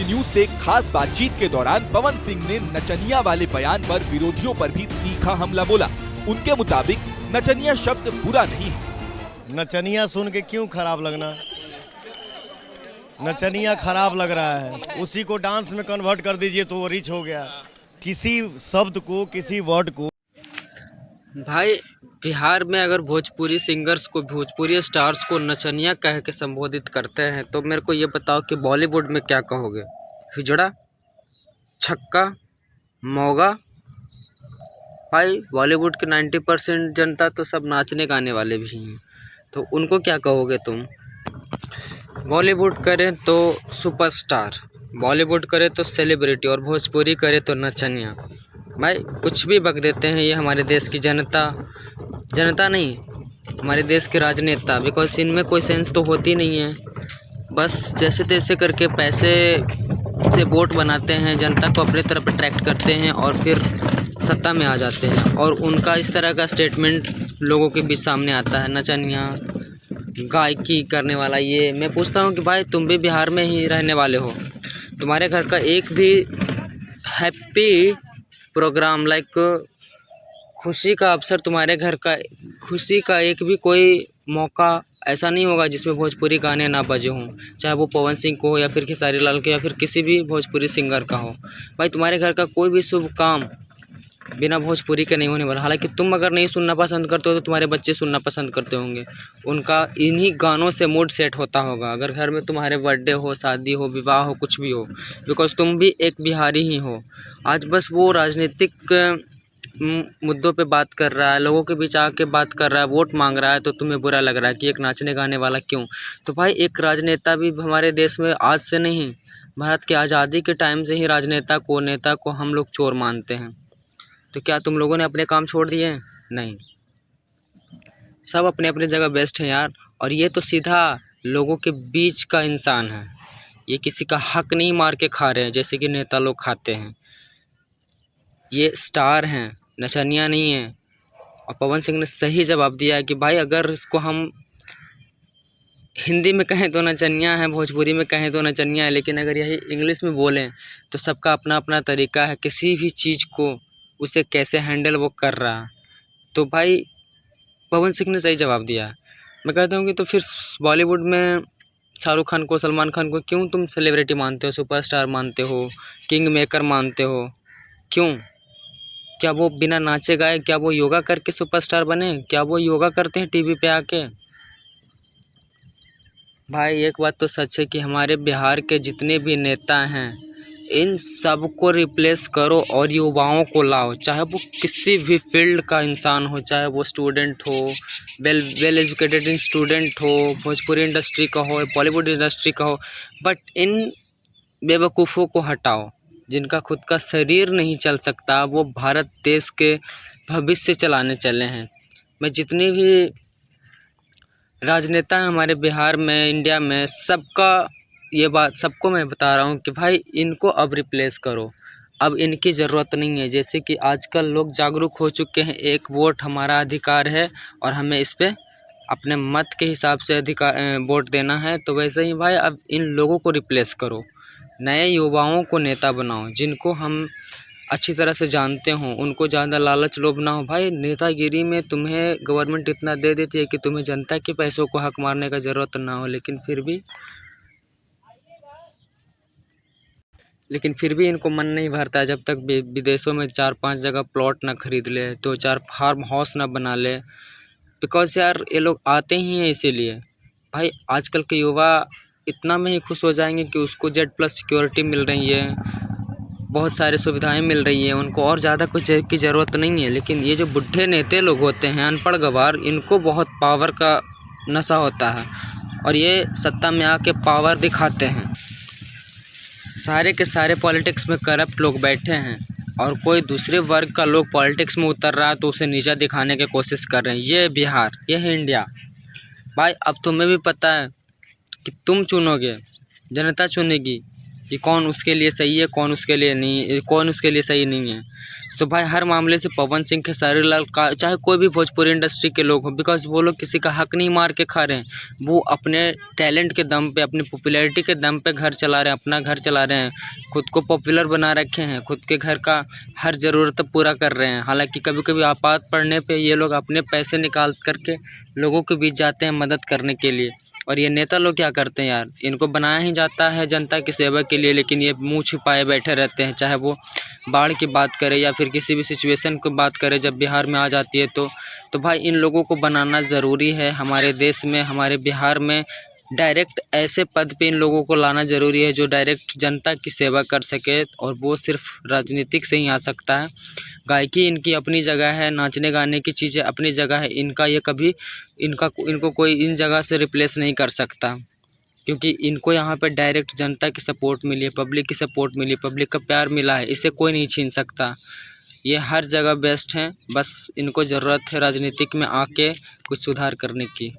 News से खास बातचीत के दौरान पवन सिंह ने नचनिया वाले बयान पर विरोधियों पर भी तीखा हमला बोला। उनके मुताबिक नचनिया शब्द बुरा नहीं है। नचनिया सुन के क्यों खराब लगना, नचनिया खराब लग रहा है, उसी को डांस में कन्वर्ट कर दीजिए तो वो रिच हो गया। किसी शब्द को, किसी वर्ड को भाई बिहार में अगर भोजपुरी सिंगर्स को, भोजपुरी स्टार्स को नचनिया कह के संबोधित करते हैं तो मेरे को ये बताओ कि बॉलीवुड में क्या कहोगे? हिजड़ा, छक्का, मौगा। भाई बॉलीवुड के 90% जनता तो सब नाचने गाने वाले भी हैं, तो उनको क्या कहोगे तुम? बॉलीवुड करें तो सुपरस्टार, बॉलीवुड करे तो सेलिब्रिटी और भोजपुरी करे तो नचनिया। भाई कुछ भी बक देते हैं ये हमारे देश की जनता नहीं, हमारे देश के राजनेता। बिकॉज इनमें कोई सेंस तो होती नहीं है, बस जैसे तैसे करके पैसे से वोट बनाते हैं, जनता को अपने तरफ अट्रैक्ट करते हैं और फिर सत्ता में आ जाते हैं। और उनका इस तरह का स्टेटमेंट लोगों के बीच सामने आता है, नचनिया, गायकी करने वाला। ये मैं पूछता हूँ कि भाई तुम भी बिहार में ही रहने वाले हो, तुम्हारे घर का एक भी हैप्पी प्रोग्राम लाइक खुशी का अवसर, तुम्हारे घर का खुशी का एक भी कोई मौका ऐसा नहीं होगा जिसमें भोजपुरी गाने ना बजे हों, चाहे वो पवन सिंह को हो या फिर खेसारी लाल को या फिर किसी भी भोजपुरी सिंगर का हो। भाई तुम्हारे घर का कोई भी शुभ काम बिना भोजपुरी के नहीं होने वाला। हालांकि तुम अगर नहीं सुनना पसंद करते हो तो तुम्हारे बच्चे सुनना पसंद करते होंगे, उनका इन्हीं गानों से मूड सेट होता होगा। अगर घर में तुम्हारे बर्थडे हो, शादी हो, विवाह हो, कुछ भी हो, बिकॉज तुम भी एक बिहारी ही हो। आज बस वो राजनीतिक मुद्दों पे बात कर रहा है, लोगों के बीच आके बात कर रहा है, वोट मांग रहा है, तो तुम्हें बुरा लग रहा है कि एक नाचने गाने वाला क्यों? तो भाई एक राजनेता भी हमारे देश में आज से नहीं, भारत की आज़ादी के टाइम से ही राजनेता को, नेता को हम लोग चोर मानते हैं। तो क्या तुम लोगों ने अपने काम छोड़ दिए हैं? नहीं, सब अपने अपने जगह बेस्ट हैं यार। और ये तो सीधा लोगों के बीच का इंसान है, ये किसी का हक नहीं मार के खा रहे हैं जैसे कि नेता लोग खाते हैं। ये स्टार हैं, नचनिया नहीं है। और पवन सिंह ने सही जवाब दिया है कि भाई अगर इसको हम हिंदी में कहें तो नचनिया है, भोजपुरी में कहें तो नचनिया है, लेकिन अगर यही इंग्लिश में बोलें तो सबका अपना अपना तरीका है किसी भी चीज़ को उसे कैसे हैंडल वो कर रहा। तो भाई पवन सिंह ने सही जवाब दिया है। मैं कहता हूँ कि तो फिर बॉलीवुड में शाहरुख खान को, सलमान खान को क्यों तुम सेलिब्रिटी मानते हो, सुपरस्टार मानते हो, किंग मेकर मानते हो? क्यों? क्या वो बिना नाचे गाए, क्या वो योगा करके सुपरस्टार बने? क्या वो योगा करते हैं टीवी पे आके? भाई एक बात तो सच है कि हमारे बिहार के जितने भी नेता हैं इन सब को रिप्लेस करो और युवाओं को लाओ, चाहे वो किसी भी फील्ड का इंसान हो, चाहे वो स्टूडेंट हो, वेल एजुकेटेड स्टूडेंट हो, भोजपुरी इंडस्ट्री का हो, बॉलीवुड इंडस्ट्री का हो, बट इन बेवकूफ़ों को हटाओ जिनका खुद का शरीर नहीं चल सकता, वो भारत देश के भविष्य चलाने चले हैं। मैं जितनी भी राजनेता हैं हमारे बिहार में, इंडिया में, सबका ये बात सबको मैं बता रहा हूँ कि भाई इनको अब रिप्लेस करो, अब इनकी ज़रूरत नहीं है। जैसे कि आजकल लोग जागरूक हो चुके हैं, एक वोट हमारा अधिकार है और हमें इस पे अपने मत के हिसाब से वोट देना है, तो वैसे ही भाई अब इन लोगों को रिप्लेस करो, नए युवाओं को नेता बनाओ जिनको हम अच्छी तरह से जानते हों, उनको ज़्यादा लालच लोभ ना हो। भाई नेतागिरी में तुम्हें गवर्नमेंट इतना दे देती है कि तुम्हें जनता के पैसों को हक मारने का ज़रूरत ना हो, लेकिन फिर भी इनको मन नहीं भरता जब तक विदेशों में 4-5 जगह प्लॉट ना खरीद ले, 2-4 फार्म हाउस ना बना ले। बिकॉज यार ये लोग आते ही हैं इसीलिए। भाई आजकल के युवा इतना में ही खुश हो जाएंगे कि उसको Z+ सिक्योरिटी मिल रही है, बहुत सारी सुविधाएं मिल रही हैं, उनको और ज़्यादा कुछ की ज़रूरत नहीं है। लेकिन ये जो बुढ़े नेता लोग होते हैं, अनपढ़ गवार, इनको बहुत पावर का नशा होता है और ये सत्ता में आके पावर दिखाते हैं। सारे के सारे पॉलिटिक्स में करप्ट लोग बैठे हैं और कोई दूसरे वर्ग का लोग पॉलिटिक्स में उतर रहा है तो उसे नीचा दिखाने की कोशिश कर रहे हैं। ये बिहार, ये है इंडिया। भाई अब तुम्हें भी पता है कि तुम चुनोगे, जनता चुनेगी, कि कौन उसके लिए सही है, कौन उसके लिए नहीं, कौन उसके लिए सही नहीं है। तो भाई हर मामले से पवन सिंह, खेसारी लाल का, चाहे कोई भी भोजपुरी इंडस्ट्री के लोग हों, बिकॉज वो लोग किसी का हक नहीं मार के खा रहे हैं। वो अपने टैलेंट के दम पे, अपनी पॉपुलैरिटी के दम पे घर चला रहे हैं, अपना घर चला रहे हैं, खुद को पॉपुलर बना रखे हैं, खुद के घर का हर ज़रूरत पूरा कर रहे हैं। हालांकि कभी कभी आपात पड़ने पे ये लोग अपने पैसे निकाल करके लोगों के बीच जाते हैं मदद करने के लिए। और ये नेता लोग क्या करते हैं यार, इनको बनाया ही जाता है जनता की सेवा के लिए, लेकिन ये मुंह छुपाए बैठे रहते हैं। चाहे वो बाढ़ की बात करें या फिर किसी भी सिचुएशन की बात करें जब बिहार में आ जाती है तो भाई इन लोगों को बनाना ज़रूरी है। हमारे देश में, हमारे बिहार में डायरेक्ट ऐसे पद पे इन लोगों को लाना ज़रूरी है जो डायरेक्ट जनता की सेवा कर सके, और वो सिर्फ राजनीतिक से ही आ सकता है। गायकी इनकी अपनी जगह है, नाचने गाने की चीज़ें अपनी जगह है, इनका ये कभी इनको कोई इन जगह से रिप्लेस नहीं कर सकता, क्योंकि इनको यहाँ पे डायरेक्ट जनता की सपोर्ट मिली है, पब्लिक की सपोर्ट मिली है, पब्लिक का प्यार मिला है, इसे कोई नहीं छीन सकता। ये हर जगह बेस्ट हैं, बस इनको ज़रूरत है राजनीतिक में आके कुछ सुधार करने की।